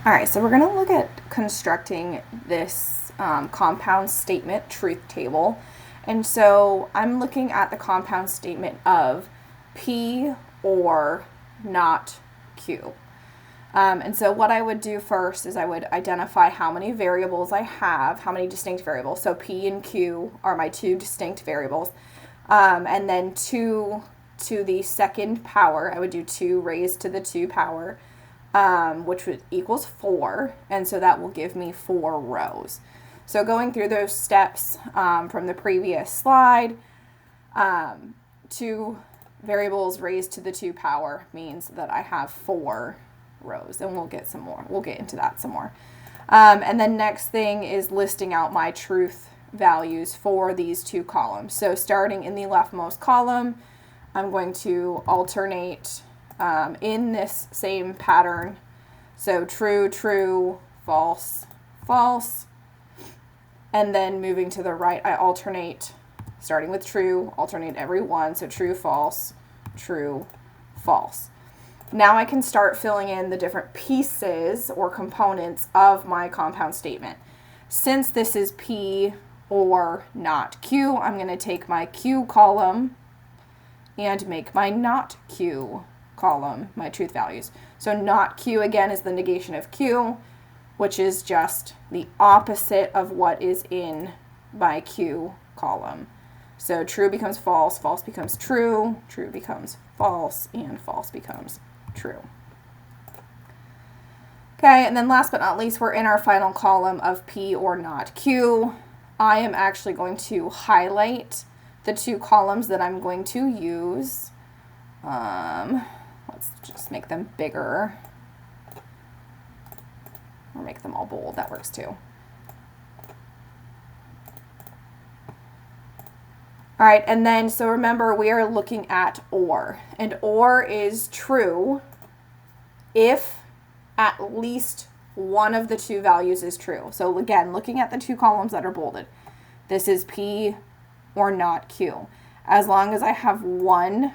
All right, so we're going to look at constructing this compound statement truth table. And so I'm looking at the compound statement of P or not Q. And so what I would do first is I would identify how many variables I have, how many distinct variables. So P and Q are my two distinct variables. And then 2 to the second power, I would do 2 raised to the 2 power, which equals 4. And so that will give me 4 rows. So going through those steps from the previous slide, 2 variables raised to the 2 power means that I have 4 rows, and we'll get some more. We'll get into that some more. And then next thing is listing out my truth values for these 2 columns. So starting in the leftmost column, I'm going to alternate in this same pattern. So true, true, false, false. And then moving to the right, I alternate, starting with true, alternate every one. So true, false, true, false. Now I can start filling in the different pieces or components of my compound statement. Since this is P or not Q, I'm going to take my Q column and make my not Q column my truth values. So not Q again is the negation of Q, which is just the opposite of what is in my Q column. So true becomes false, false becomes true, true becomes false, and false becomes true. Okay, and then last but not least, we're in our final column of P or not Q. I am actually going to highlight the 2 columns that I'm going to use. Let's just make them bigger. Or make them all bold, that works too. All right, and then, so remember, we are looking at OR. And OR is true if at least one of the 2 values is true. So again, looking at the 2 columns that are bolded, this is P or not Q. As long as I have one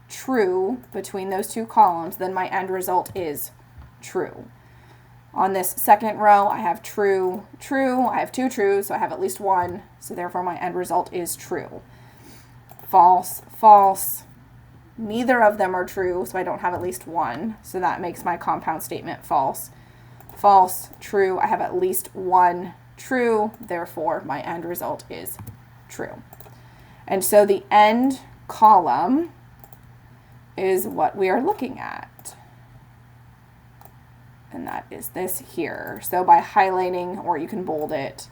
true between those 2 columns, then my end result is true. On this second row, I have true, true. I have 2 trues, so I have at least one. So therefore, my end result is true. False, false. Neither of them are true, so I don't have at least one. So that makes my compound statement false. False, true. I have at least one true. Therefore, my end result is true. And so the end column is what we are looking at. And that is this here. So by highlighting, or you can bold it,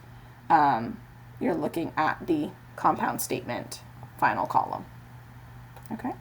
you're looking at the compound statement final column. Okay.